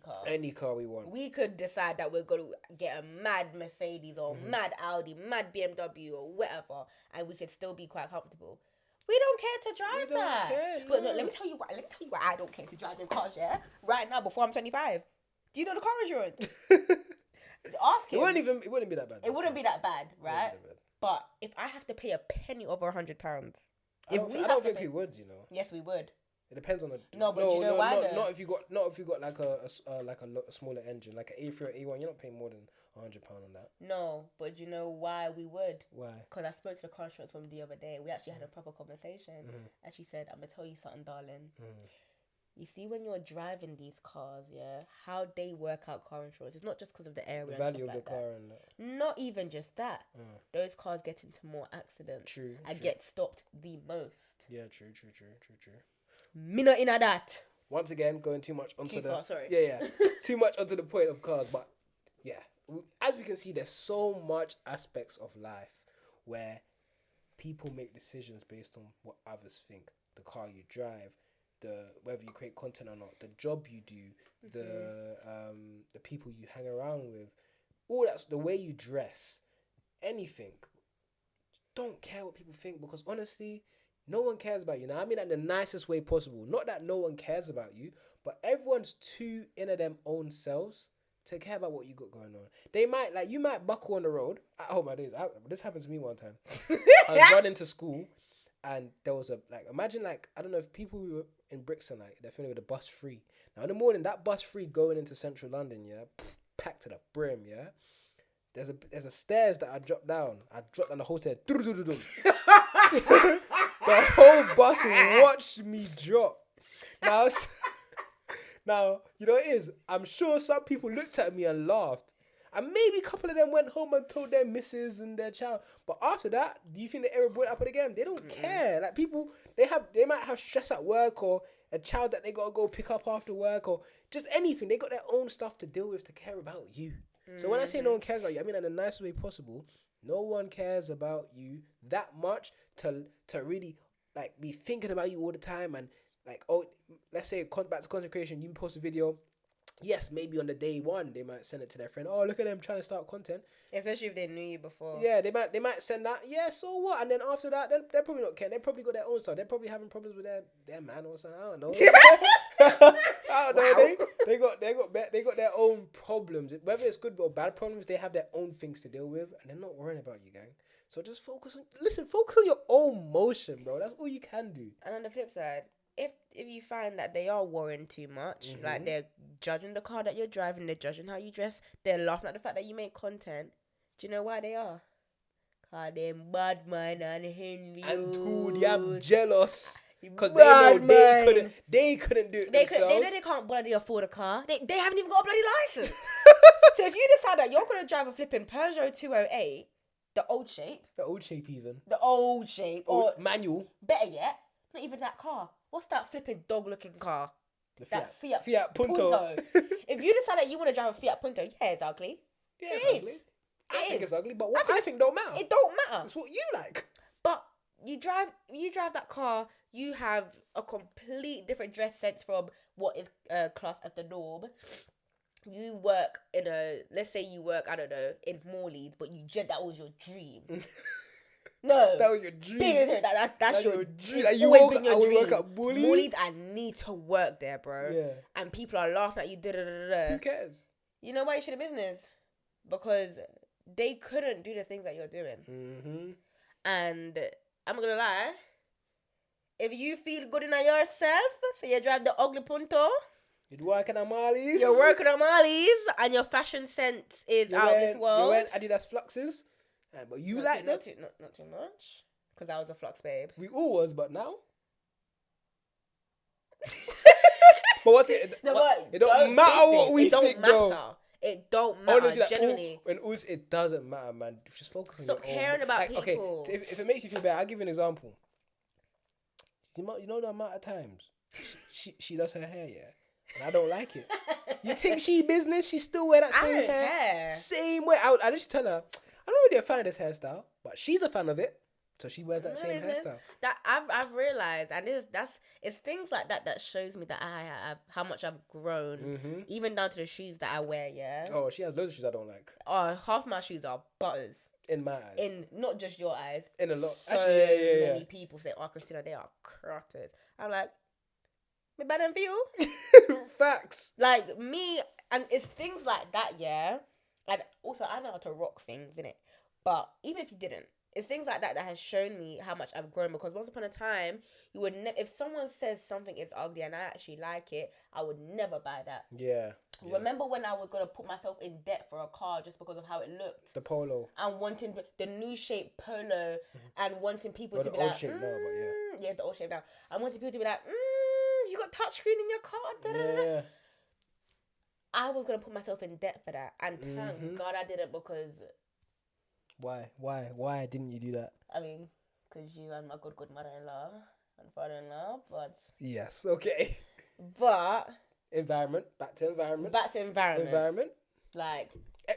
car we want. We could decide that we're going to get a mad Mercedes or mad Audi, mad BMW or whatever, and we could still be quite comfortable. We don't care to drive that. But no, let me tell you why I don't care to drive them cars. Yeah, right now before I'm 25. Do you know the car insurance? Ask him. It wouldn't be that bad. It wouldn't be that bad, right? But if I have to pay a penny over £100, I don't think we would. You know. Yes, we would. It depends on the. No, but you know why? Not if you got like a smaller engine, like an A3 or A1. You're not paying more than £100 on that. No, but you know why we would? Why? Because I spoke to the car insurance from the other day. We actually had a proper conversation, and she said, "I'm gonna tell you something, darling. You see, when you're driving these cars, how they work out car insurance, it's not just because of the area, the value and stuff of the like car, that. And not even just that. Those cars get into more accidents. True. Get stopped the most. Yeah, true. Me not in that. Once again, going too much onto sorry. Yeah. Too much onto the point of cars, but yeah, as we can see, there's so much aspects of life where people make decisions based on what others think. The car you drive, whether you create content or not, the job you do, the people you hang around with, all that's the way you dress, anything. Don't care what people think, because honestly, no one cares about you. Now, I mean that in the nicest way possible. Not that no one cares about you, but everyone's too into them own selves to care about what you got going on. They might, you might buckle on the road. This happened to me one time. I was running to school, and there was imagine I don't know if people who were in Brixton, they're familiar with the bus free. Now in the morning, that bus free going into central London, packed to the brim, There's a stairs that I dropped down. The whole stairs. The whole bus watched me drop. Now, you know what it is? I'm sure some people looked at me and laughed. And maybe a couple of them went home and told their missus and their child. But after that, do you think they ever brought it up again? They don't care. Like people, they might have stress at work or a child that they gotta go pick up after work or just anything. They got their own stuff to deal with to care about you. So when I say no one cares about you, I mean in the nicest way possible. No one cares about you that much to really like be thinking about you all the time and like, oh, let's say back to consecration, you post a video. Yes, maybe on the day one they might send it to their friend. Oh, look at them trying to start content. Especially if they knew you before. Yeah, they might send that. Yeah, so what? And then after that, they're probably not caring. They probably got their own stuff. They're probably having problems with their man or something. I don't know. I don't know. Wow. They got their own problems. Whether it's good or bad problems, they have their own things to deal with, and they're not worrying about you, gang. So just focus on your own motion, bro. That's all you can do. And on the flip side, if you find that they are worrying too much, like they're judging the car that you're driving, they're judging how you dress, they're laughing at the fact that you make content, do you know why they are? Cause them bad man and Henry. And dude, I'm jealous. Because they know they couldn't do it themselves. They can't bloody afford a car. They haven't even got a bloody license. So if you decide that you're going to drive a flipping Peugeot 208, the old shape. Or manual. Better yet, not even that car. What's that flipping dog-looking car? That Fiat Punto. If you decide that you want to drive a Fiat Punto, yeah, it's ugly. Yeah, it's ugly. I think it's ugly, but what I think don't matter. It don't matter. It's what you like. But you drive that car, you have a complete different dress sense from what is classed as the norm. You work let's say you work, I don't know, in Morley's, but that was your dream. No. That was your dream. That's your dream. Like you always been your dream. Work at Morley's, I need to work there, bro. Yeah. And people are laughing at you. Who cares? You know why you should have business? Because they couldn't do the things that you're doing. Mm-hmm. And I'm not gonna lie, if you feel good in yourself, so you drive the ugly Punto, you're working at Marley's, and your fashion sense is out of this world. You wearing Adidas fluxes, but you like them? Not too much, because I was a flux babe. We all was, but now. But what's it? It don't matter what we think, though. It don't matter. Honestly, like, genuinely. It doesn't matter, man. Just focus on Stop your caring own. about like, people. Okay, if it makes you feel better, I'll give you an example. You know the amount of times she does her hair, yeah? And I don't like it. You think she business? She still wear that same hair? Same way. I just tell her, I'm not really a fan of this hairstyle, but she's a fan of it. So she wears that same hairstyle. That I've realized, and it's things like that shows me that I how much I've grown, even down to the shoes that I wear. Yeah. Oh, she has loads of shoes I don't like. Oh, half my shoes are butters. In my eyes. In not just your eyes. In a lot. So actually, many people say, "Oh, Christina, they are cratters." I'm like, me better than for you. Facts. Like me, and it's things like that. Yeah. And also, I know how to rock things, innit? But even if you didn't. It's things like that has shown me how much I've grown, because once upon a time, you would if someone says something is ugly and I actually like it, I would never buy that. Yeah. Remember when I was going to put myself in debt for a car just because of how it looked? The Polo. And wanting the new shape Polo and wanting people to be the like, old shape now, but yeah. Yeah, the old shape now. I wanted people to be like, you got touchscreen in your car? Yeah. I was going to put myself in debt for that. And thank God I didn't, because... Why didn't you do that? I mean, because you are my good mother-in-law and father-in-law, but... Yes, okay. But... Back to environment. Like...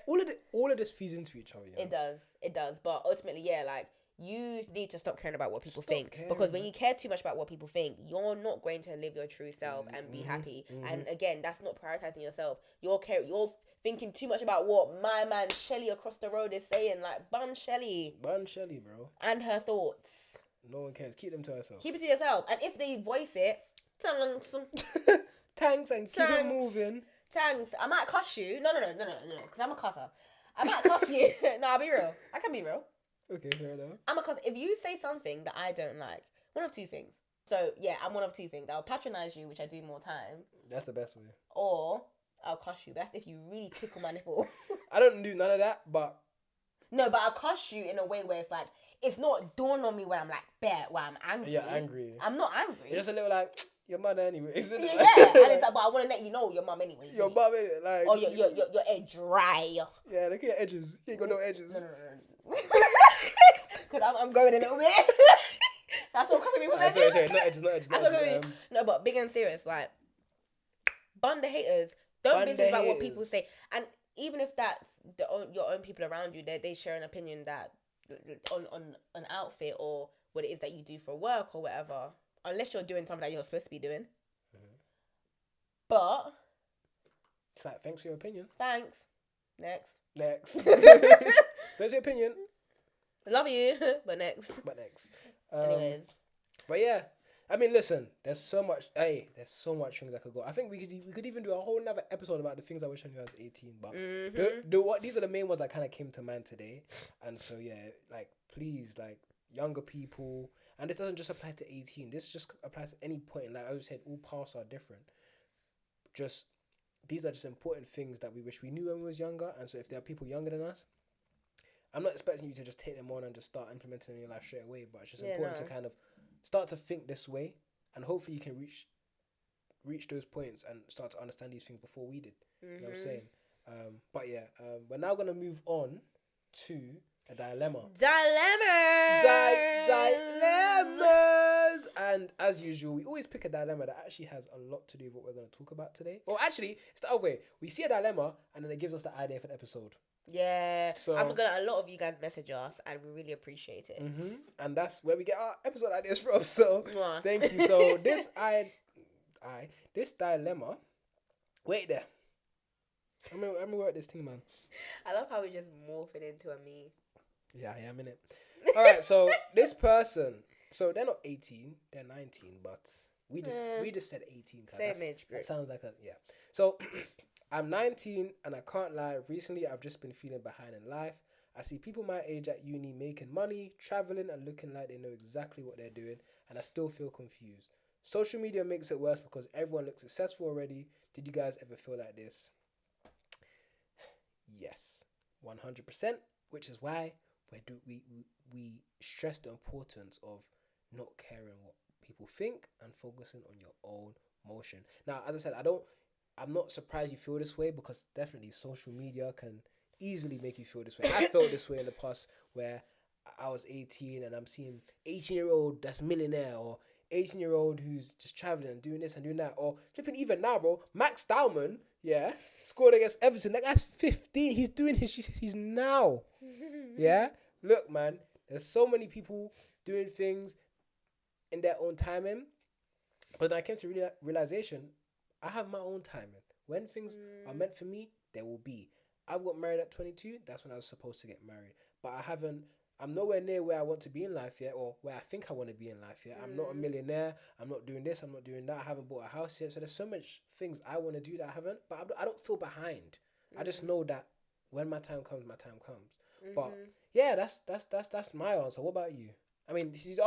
All of this feeds into each other, yeah? It does. But ultimately, yeah, like, you need to stop caring about what people think. Because when you care too much about what people think, you're not going to live your true self and be happy. And again, that's not prioritizing yourself. You're thinking too much about what my man Shelly across the road is saying. Like, bun Shelly, bro. And her thoughts. No one cares. Keep them to herself. Keep it to yourself. And if they voice it, thanks and keep it moving. Thanks. I might cuss you. No. Because I'm a cusser. I might cuss you. No, I'll be real. I can be real. Okay, fair enough. I'm a cuss. If you say something that I don't like, one of two things. So, yeah, I'm one of two things. I'll patronize you, which I do more time. That's the best way. Or... I'll cuss you. That's if you really tickle my nipple. I don't do none of that, but... No, but I'll cuss you in a way where it's like, it's not dawn on me where I'm like, where I'm angry. Yeah, angry. I'm not angry. It's just a little like, your mother anyway, isn't it? Yeah, and it's like, but I want to let you know your mum anyway. Your mum, innit? Like, oh, your edge dry. Yeah, look at your edges. You ain't got no edges. No. Because I'm going a little bit. That's what covering me with edges. Sorry, not edges. No, but big and serious, like, bun the haters. Don't business about what people say. And even if that's your own people around you, they share an opinion that on an outfit or what it is that you do for work or whatever, unless you're doing something that you're not supposed to be doing. Mm-hmm. But it's like, thanks for your opinion. Thanks. Next. Thanks for your opinion. Love you, but next. Anyways. But yeah, I mean, listen. There's so much things I could go. I think we could even do a whole another episode about the things I wish I knew when I was 18. But these are the main ones that kind of came to mind today. And so yeah, like, please, like, younger people, and this doesn't just apply to 18. This just applies to any point. Like I said, all paths are different. Just these are just important things that we wish we knew when we was younger. And so if there are people younger than us, I'm not expecting you to just take them on and just start implementing in your life straight away, but it's just important to kind of start to think this way, and hopefully you can reach those points and start to understand these things before we did. Mm-hmm. You know what I'm saying? But yeah, we're now going to move on to a dilemma. Dilemmas! And as usual, we always pick a dilemma that actually has a lot to do with what we're going to talk about today. Well, actually, it's the other way. We see a dilemma, and then it gives us the idea for the episode. Yeah, so a lot of you guys message us, and we really appreciate it. Mm-hmm. And that's where we get our episode ideas from. So thank you. So this this dilemma. Wait there. I'm gonna work this thing, man. I love how we just morph it into a me. Yeah, I am in it. All right, so this person. So they're not 18, they're 19, but we just said 18. Same age group. That sounds like So. I'm 19 and I can't lie, recently I've just been feeling behind in life. I see people my age at uni making money, traveling and looking like they know exactly what they're doing, and I still feel confused. Social media makes it worse because everyone looks successful already. Did you guys ever feel like this? Yes, 100%, which is why we stress the importance of not caring what people think and focusing on your own motion. Now, as I said, I'm not surprised you feel this way, because definitely social media can easily make you feel this way. I felt this way in the past where I was 18 and I'm seeing 18-year-old that's millionaire, or 18-year-old who's just traveling and doing this and doing that, or flipping even now, bro. Max Dowman, scored against Everton. That guy's 15. He's doing he's now. Yeah? Look, man, there's so many people doing things in their own timing. But then I came to realization, I have my own timing. When things are meant for me, they will be. I got married at 22. That's when I was supposed to get married. But I'm nowhere near where I want to be in life yet, or where I think I want to be in life yet. I'm not a millionaire. I'm not doing this. I'm not doing that. I haven't bought a house yet. So there's so much things I want to do that I haven't. But I don't feel behind. I just know that when my time comes, my time comes. But yeah, that's my answer. What about you? I mean, he's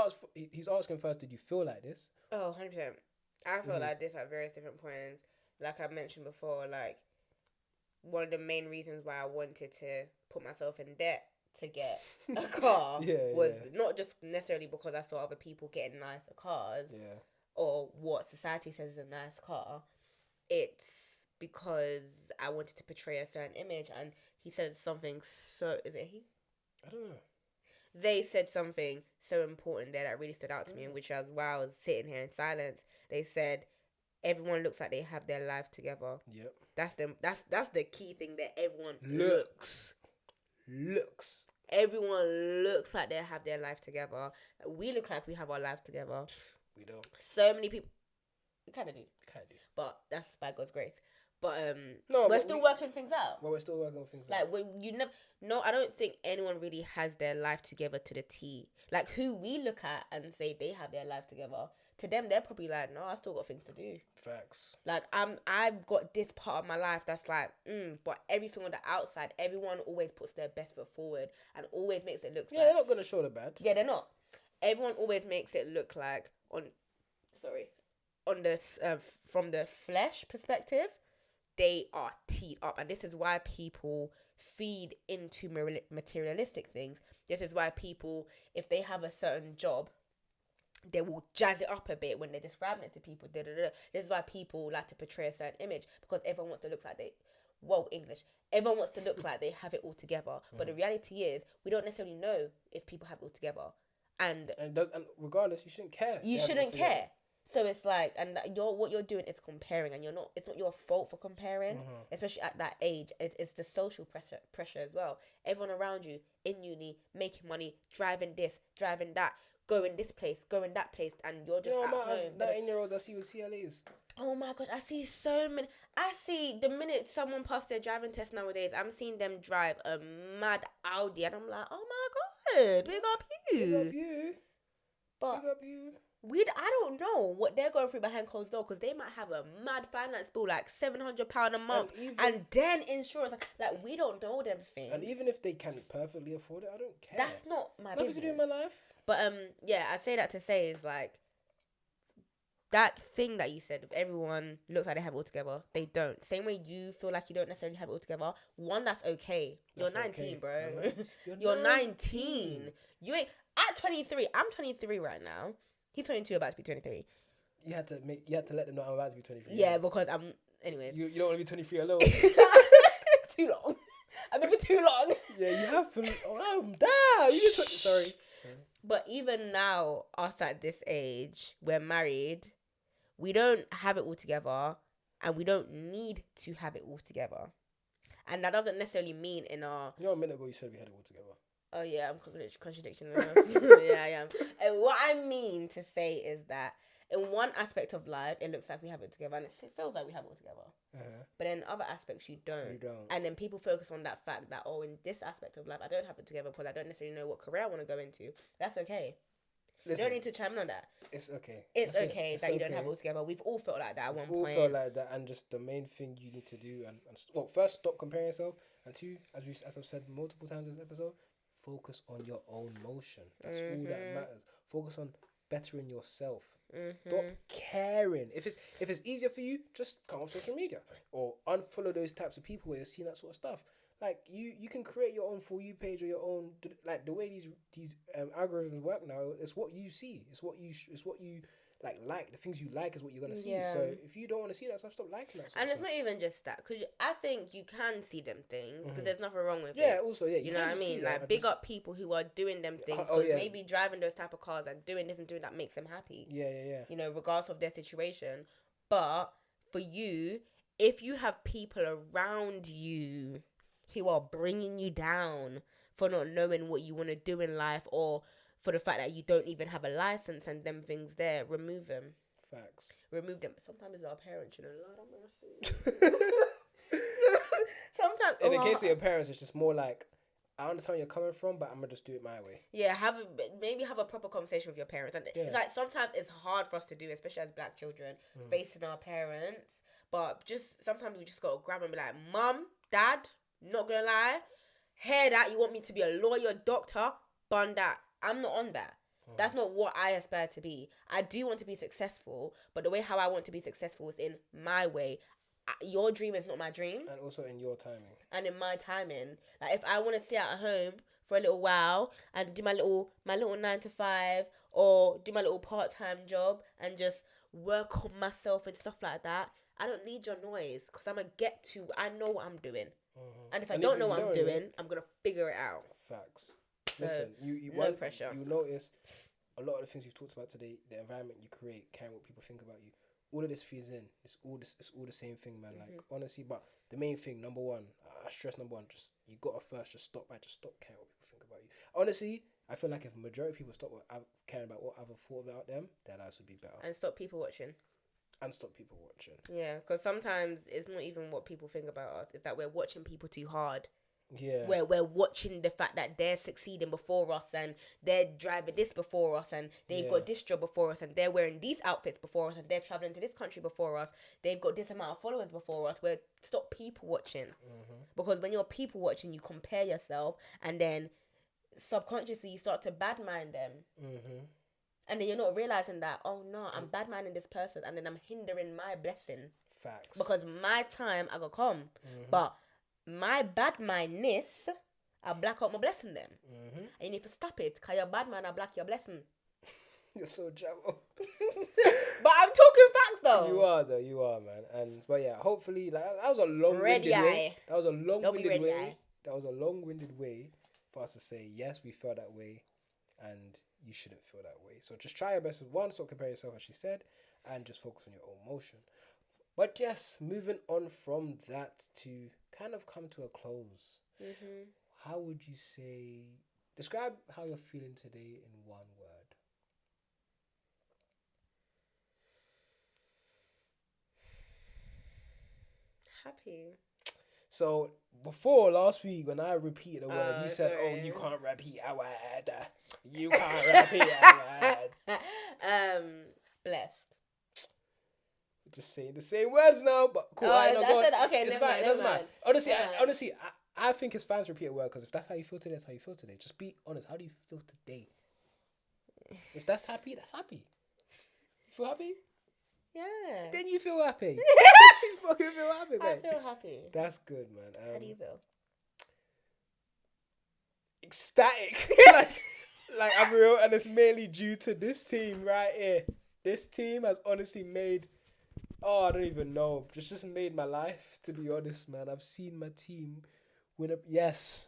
asking first, did you feel like this? Oh, 100%. I felt like this at various different points. Like I mentioned before, like, one of the main reasons why I wanted to put myself in debt to get a car was not just necessarily because I saw other people getting nicer cars or what society says is a nice car. It's because I wanted to portray a certain image, and he said something so... Is it he? I don't know. They said something so important there that really stood out to me, which was while I was sitting here in silence. They said, everyone looks like they have their life together. Yep. That's the key thing, that everyone looks. Everyone looks like they have their life together. We look like we have our life together. We don't. So many people. We kind of do. But that's by God's grace. But we're still working things out. Well, we're still working on things out. Like, I don't think anyone really has their life together to the T. Like, who we look at and say they have their life together, to them, they're probably like, no, I still got things to do. Facts. Like, I've got this part of my life that's like, but everything on the outside, everyone always puts their best foot forward and always makes it look like... they're not going to show the bad. Yeah, they're not. Everyone always makes it look like, from the flesh perspective, they are teed up. And this is why people feed into materialistic things. This is why people, if they have a certain job, they will jazz it up a bit when they're describing it to people. Da, da, da. This is why people like to portray a certain image, because everyone wants to look like everyone wants to look like they have it all together. But the reality is, we don't necessarily know if people have it all together. And regardless, you shouldn't care. You shouldn't care. So it's like, and what you're doing is comparing, and it's not your fault for comparing, especially at that age. It's the social pressure as well. Everyone around you in uni, making money, driving this, driving that, going this place, going that place, and you're just at home. 19-year-olds I see with CLAs. Oh my gosh, I see so many. I see the minute someone passed their driving test nowadays, I'm seeing them drive a mad Audi, and I'm like, oh my god, big up you. Big up you. But big up you. I don't know what they're going through behind closed doors, because they might have a mad finance bill, like £700 a month, and then insurance. Like, we don't know them things. And even if they can perfectly afford it, I don't care. That's not my business. Nothing to do in my life. But yeah, I say that to say is like, that thing that you said, if everyone looks like they have it all together, they don't. Same way you feel like you don't necessarily have it all together. One, that's okay. You're 19, bro. You're 19. You ain't at 23. I'm 23 right now. He's 22, about to be 23. You had to let them know I'm about to be 23. Yeah, because I'm. Anyway, you don't want to be 23 alone. Too long. I've been for too long. Yeah, you have for. Oh, damn. You just sorry. But even now, us at this age, we're married. We don't have it all together, and we don't need to have it all together. And that doesn't necessarily mean in our. You know, a minute ago you said we had it all together. Oh yeah, I'm contradiction. Yeah, I am. And what I mean to say is that in one aspect of life, it looks like we have it together, and it feels like we have it all together. But in other aspects, you don't. You don't. And then people focus on that fact that, oh, in this aspect of life, I don't have it together because I don't necessarily know what career I want to go into. That's okay. Listen, you don't need to chime in on that. It's okay. It's okay that you don't have it all together. We've all felt like that at one point. We've all felt like that, and just the main thing you need to do, well, first, stop comparing yourself, and two, as I've said multiple times in this episode, focus on your own motion. That's all that matters. Focus on bettering yourself. Stop caring. If it's easier for you, just come off social media or unfollow those types of people where you're seeing that sort of stuff. Like you can create your own For You page or your own, like the way these algorithms work now. It's what you see. It's what you like. The things you like is what you're gonna see. So if you don't want to see that stuff, stop liking that. And it's not even just that, because I think you can see them things, because there's nothing wrong with it. Yeah. Also, yeah. You know what I mean? Like, big up people who are doing them things, because maybe driving those type of cars and doing this and doing that makes them happy. Yeah. You know, regardless of their situation. But for you, if you have people around you who are bringing you down for not knowing what you want to do in life, or for the fact that you don't even have a license and them things there, remove them. Facts. Remove them. Sometimes it's our parents, you know. Lord have mercy. Sometimes in the case of your parents, it's just more like, I understand where you're coming from, but I'm gonna just do it my way. Yeah, maybe have a proper conversation with your parents. And it's like, sometimes it's hard for us to do, especially as black children, facing our parents. But just sometimes we just gotta grab them and be like, Mum, Dad, not gonna lie, hear that you want me to be a lawyer, doctor, bun that. I'm not on that. That's not what I aspire to be. I do want to be successful, but the way how I want to be successful is in my way. Your dream is not my dream. And also in your timing. And in my timing. Like, if I want to sit at home for a little while and do my little 9 to 5, or do my little part-time job and just work on myself and stuff like that, I don't need your noise, because I know what I'm doing. And if I don't know what I'm doing, I'm going to figure it out. Facts. So, listen, no pressure. You notice a lot of the things we've talked about today, the environment you create, caring what people think about you. All of this feeds in. It's all the same thing, man. Like, honestly, but the main thing, number one, I stress number one, just you gotta first just stop caring what people think about you. Honestly, I feel like if a majority of people stop caring about what other thought about them, their lives would be better. And stop people watching. Yeah, because sometimes it's not even what people think about us. It's that we're watching people too hard. Yeah. We're watching the fact that they're succeeding before us, and they're driving this before us, and they've got this job before us, and they're wearing these outfits before us, and they're traveling to this country before us. They've got this amount of followers before us. Stop people watching. Because when you're people watching, you compare yourself, and then subconsciously you start to badmind them. And then you're not realizing that, oh no, I'm badminding this person, and then I'm hindering my blessing. Facts. Because my time I got come. But my bad mindness, I black out my blessing them. And you need to stop it, because your bad mind, I black your blessing. You're so jabber. But I'm talking facts though. You are though, you are, man. But yeah, hopefully, like that was a long-winded way. That was a long-winded way. That was a long-winded way for us to say yes, we felt that way, and you shouldn't feel that way. So just try your best. One, stop comparing yourself, as she said, and just focus on your own motion. But yes, moving on from that to kind of come to a close. Mm-hmm. How would you say? Describe how you're feeling today in one word. Happy. So before last week, when I repeated a word, you said, sorry. "Oh, you can't repeat a word. You can't repeat a word." Blessed. Just saying the same words now, but cool. Okay, it's fine. It doesn't matter. Honestly, I think it's fine to repeat a word because if that's how you feel today, that's how you feel today. Just be honest. How do you feel today? If that's happy, that's happy. You feel happy? Yeah. Then you feel happy. You fucking feel happy, man. I feel happy. That's good, man. How do you feel? Ecstatic. like I'm real, and it's mainly due to this team right here. This team has honestly made. Oh, I don't even know. Just made my life. To be honest, man, I've seen my team win up. Yes,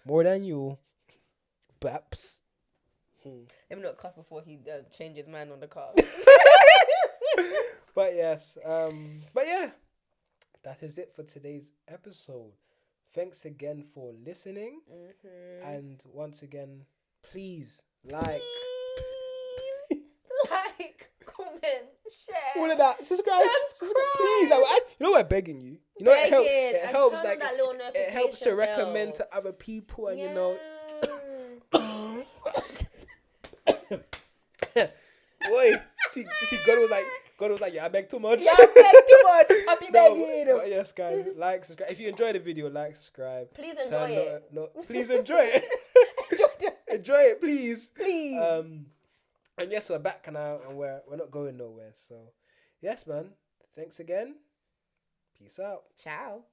more than you, Baps. Let me not cuss before he changes man on the car. But yes, but yeah, that is it for today's episode. Thanks again for listening, and once again, please like, comment, share, all of that. Subscribe. Please, you know we're begging you. You know it helps. Like it helps to recommend to other people, and you know. Boy, see, God was like, yeah, I beg too much. Yeah, I beg too much. Happy begging. But yes, guys, like, subscribe. If you enjoy the video, like, subscribe. Please enjoy it. Please enjoy it. Enjoy it, please. Please. And yes, we're back now, and we're not going nowhere. So, yes, man. Thanks again. Peace out. Ciao.